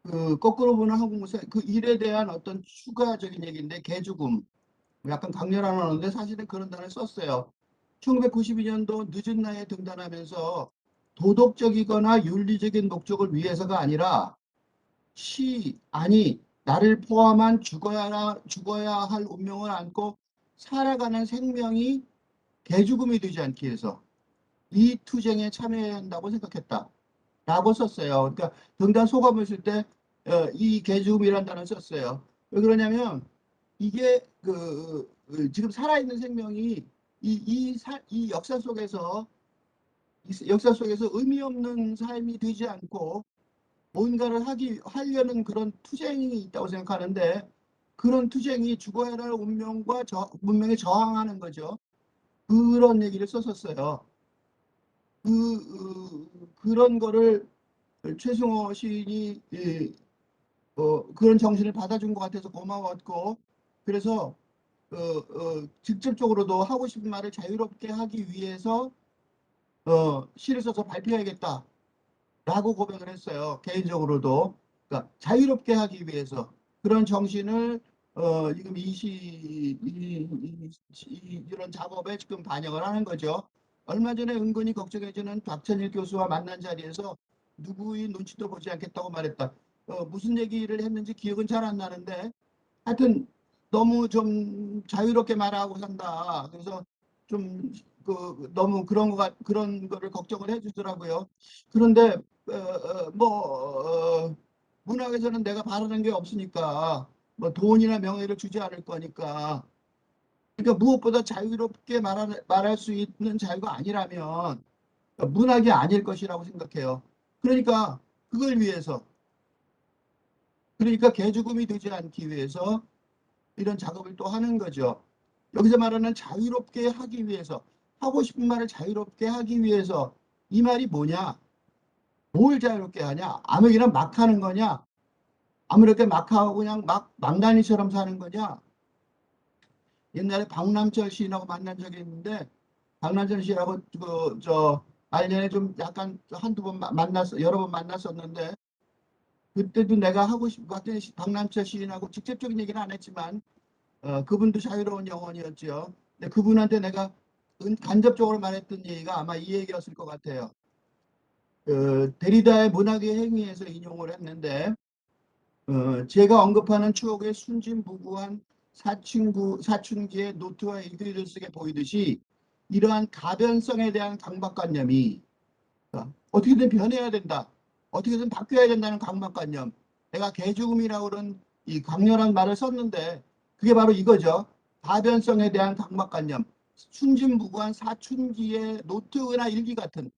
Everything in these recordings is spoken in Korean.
그 거꾸로 보는 한국문사 그 일에 대한 어떤 추가적인 얘기인데 개죽음 약간 강렬한 언어인데 사실은 그런 단어를 썼어요. 1992년도 늦은 나이에 등단하면서 도덕적이거나 윤리적인 목적을 위해서가 아니라 아니 나를 포함한 죽어야 할 운명을 안고 살아가는 생명이 개죽음이 되지 않기 위해서 이 투쟁에 참여해야 한다고 생각했다. 라고 썼어요. 그러니까 등단 소감을 쓸 때 이 개죽음이라는 단어를 썼어요. 왜 그러냐면 이게 지금 살아있는 생명이 이 역사 속에서 의미 없는 삶이 되지 않고 뭔가를 하려는 그런 투쟁이 있다고 생각하는데 그런 투쟁이 죽어야 할 문명에 저항하는 거죠. 그런 얘기를 썼었어요. 그런 거를 최승호 시인이 그런 정신을 받아준 것 같아서 고마웠고 그래서 직접적으로도 하고 싶은 말을 자유롭게 하기 위해서 시를 써서 발표해야겠다라고 고백을 했어요. 개인적으로도. 그러니까 자유롭게 하기 위해서 그런 정신을 지금 이런 작업에 지금 반영을 하는 거죠. 얼마 전에 은근히 걱정해주는 박찬일 교수와 만난 자리에서 누구의 눈치도 보지 않겠다고 말했다. 무슨 얘기를 했는지 기억은 잘 안 나는데 하여튼 너무 좀 자유롭게 말하고 산다. 그래서 좀 너무 그런 거를 걱정을 해주더라고요. 그런데 문학에서는 내가 바라는 게 없으니까 뭐 돈이나 명예를 주지 않을 거니까 그러니까 무엇보다 자유롭게 말할 수 있는 자유가 아니라면 문학이 아닐 것이라고 생각해요. 그러니까 그걸 위해서 그러니까 개죽음이 되지 않기 위해서 이런 작업을 또 하는 거죠. 여기서 말하는 자유롭게 하기 위해서 하고 싶은 말을 자유롭게 하기 위해서 이 말이 뭐냐? 뭘 자유롭게 하냐? 아무렇게나 막 하는 거냐? 아무렇게 막 하고 그냥 막 망나니처럼 사는 거냐? 옛날에 박남철 시인하고 만난 적이 있는데 박남철 시인하고 저 말년에 좀 약간 한두 번 여러 번 만났었는데 그때도 내가 하고 싶 봤더니 박남철 시인하고 직접적인 얘기는 안 했지만 그분도 자유로운 영혼이었죠. 근데 그분한테 내가 간접적으로 말했던 얘기가 아마 이 얘기였을 것 같아요. 데리다의 문학의 행위에서 인용을 했는데 제가 언급하는 추억의 순진무구한 사춘기의 노트와 일기를 쓰게 보이듯이 이러한 가변성에 대한 강박관념이 어떻게든 변해야 된다. 어떻게든 바뀌어야 된다는 강박관념. 내가 개죽음이라고 그런 이 강렬한 말을 썼는데 그게 바로 이거죠. 가변성에 대한 강박관념. 순진무구한 사춘기의 노트나 일기 같은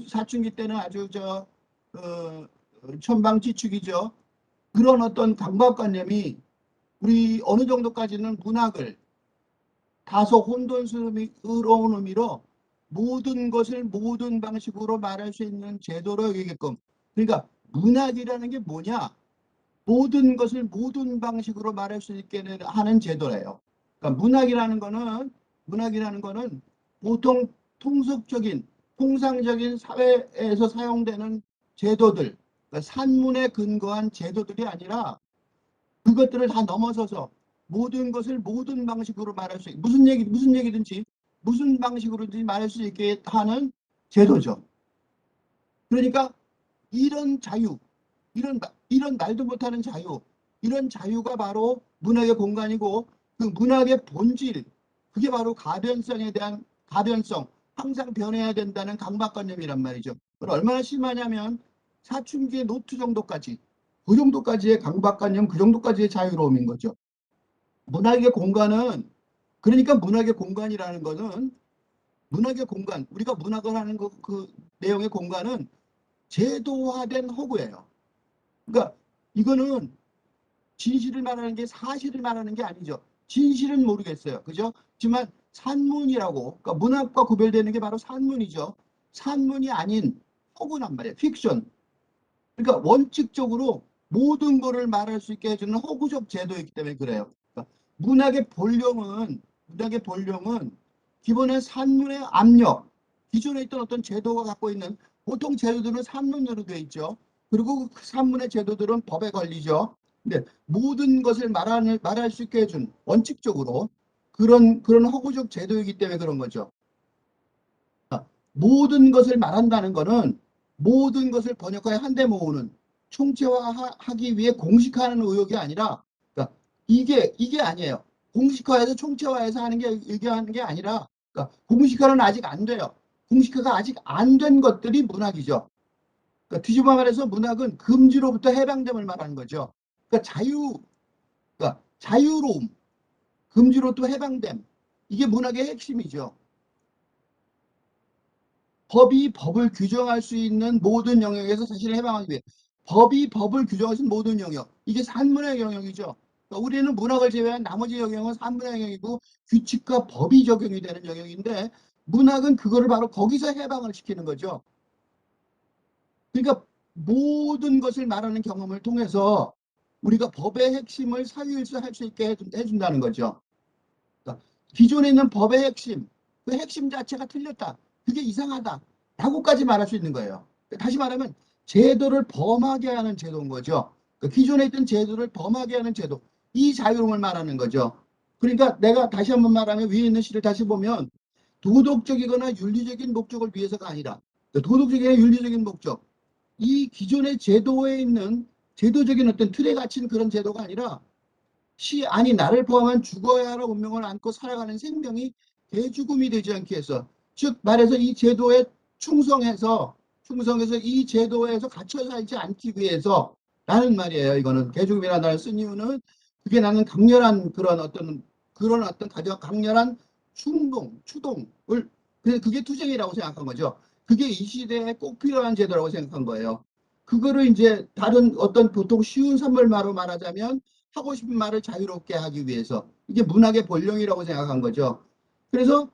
사춘기 때는 아주 천방지축이죠. 그런 어떤 강박관념이 우리 어느 정도까지는 문학을 다소 혼돈스러운 의미로 모든 것을 모든 방식으로 말할 수 있는 제도로 여기게끔. 그러니까 문학이라는 게 뭐냐? 모든 것을 모든 방식으로 말할 수 있게 하는 제도래요. 그러니까 문학이라는 거는 보통 통속적인 통상적인 사회에서 사용되는 제도들, 그러니까 산문에 근거한 제도들이 아니라 그것들을 다 넘어서서 모든 것을 모든 방식으로 말할 수 있게 무슨 얘기든지 무슨 방식으로든지 말할 수 있게 하는 제도죠. 그러니까 이런 자유, 이런 말도 못하는 자유, 이런 자유가 바로 문학의 공간이고 그 문학의 본질, 그게 바로 가변성에 대한 가변성, 항상 변해야 된다는 강박관념이란 말이죠. 얼마나 심하냐면 사춘기의 노트 정도까지, 그 정도까지의 강박관념, 그 정도까지의 자유로움인 거죠. 문학의 공간은 그러니까 문학의 공간이라는 것은 문학의 공간, 우리가 문학을 하는 그 내용의 공간은 제도화된 허구예요. 그러니까 이거는 진실을 말하는 게 사실을 말하는 게 아니죠. 진실은 모르겠어요. 그죠? 하지만 산문이라고, 그러니까 문학과 구별되는 게 바로 산문이죠. 산문이 아닌 허구란 말이에요. 픽션. 그러니까 원칙적으로 모든 거를 말할 수 있게 해주는 허구적 제도이기 때문에 그래요. 그러니까 문학의 본령은 기본의 산문의 압력, 기존에 있던 어떤 제도가 갖고 있는 보통 제도들은 산문으로 되어 있죠. 그리고 그 산문의 제도들은 법에 걸리죠. 근데 모든 것을 말할 수 있게 해준 원칙적으로 그런 허구적 제도이기 때문에 그런 거죠. 모든 것을 말한다는 거는 모든 것을 번역하여 한데 모으는 총체화하기 위해 공식화하는 의혹이 아니라, 그러니까 이게 아니에요. 공식화해서 총체화해서 하는 게 얘기하는 게 아니라, 그러니까 공식화는 아직 안 돼요. 공식화가 아직 안 된 것들이 문학이죠. 그러니까 뒤집어 말해서 문학은 금지로부터 해방됨을 말하는 거죠. 그러니까 그러니까 자유로움, 금지로부터 해방됨, 이게 문학의 핵심이죠. 법이 법을 규정할 수 있는 모든 영역에서 자신을 해방하기 위해, 법이 법을 규정할 수 있는 모든 영역, 이게 산문의 영역이죠. 그러니까 우리는 문학을 제외한 나머지 영역은 산문의 영역이고 규칙과 법이 적용이 되는 영역인데, 문학은 그거를 바로 거기서 해방을 시키는 거죠. 그러니까 모든 것을 말하는 경험을 통해서 우리가 법의 핵심을 사유일수할 수 있게 해준다는 거죠. 그러니까 기존에 있는 법의 핵심, 그 핵심 자체가 틀렸다, 그게 이상하다 라고까지 말할 수 있는 거예요. 다시 말하면 제도를 범하게 하는 제도인 거죠. 그러니까 기존에 있던 제도를 범하게 하는 제도, 이 자유로움을 말하는 거죠. 그러니까 내가 다시 한번 말하면, 위에 있는 시를 다시 보면 도덕적이거나 윤리적인 목적을 위해서가 아니라, 도덕적이나 윤리적인 목적, 이 기존의 제도에 있는 제도적인 어떤 틀에 갇힌 그런 제도가 아니라, 아니 나를 포함한 죽어야 할 운명을 안고 살아가는 생명이 대죽음이 되지 않기 위해서, 즉 말해서 이 제도에 충성해서 이 제도에서 갇혀 살지 않기 위해서 라는 말이에요. 이거는 대죽음이라는 단어를 쓴 이유는, 그게 나는 강렬한 그런 어떤 강렬한 추동을, 그게 투쟁이라고 생각한 거죠. 그게 이 시대에 꼭 필요한 제도라고 생각한 거예요. 그거를 이제 다른 어떤 보통 쉬운 선물말로 말하자면, 하고 싶은 말을 자유롭게 하기 위해서, 이게 문학의 본령이라고 생각한 거죠. 그래서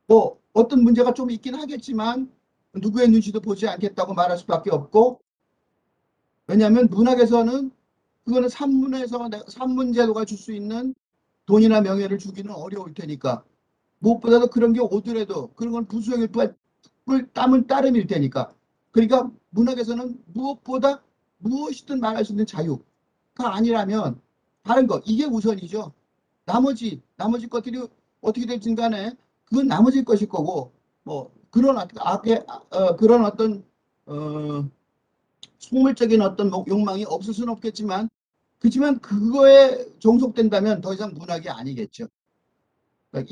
뭐 어떤 문제가 좀 있긴 하겠지만 누구의 눈치도 보지 않겠다고 말할 수밖에 없고, 왜냐하면 문학에서는 그거는 산문제도가 줄 수 있는 돈이나 명예를 주기는 어려울 테니까, 무엇보다도 그런 게 오더라도 그런 건 부수적일 땀은 따름일 테니까, 그러니까 문학에서는 무엇보다 무엇이든 말할 수 있는 자유가 아니라면 다른 거, 이게 우선이죠. 나머지 것들이 어떻게 될진 간에 그건 나머지 것일 거고, 뭐 그런 어떤 어, 속물적인 어떤 욕망이 없을 수는 없겠지만, 그렇지만 그거에 종속된다면 더 이상 문학이 아니겠죠. 그러니까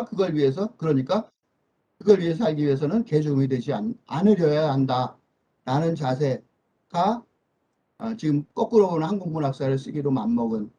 그걸 위해서 살기 위해서는 개종이 되지 않으려야 한다라는 자세가, 지금 거꾸로 보는 한국 문학사를 쓰기로 맘먹은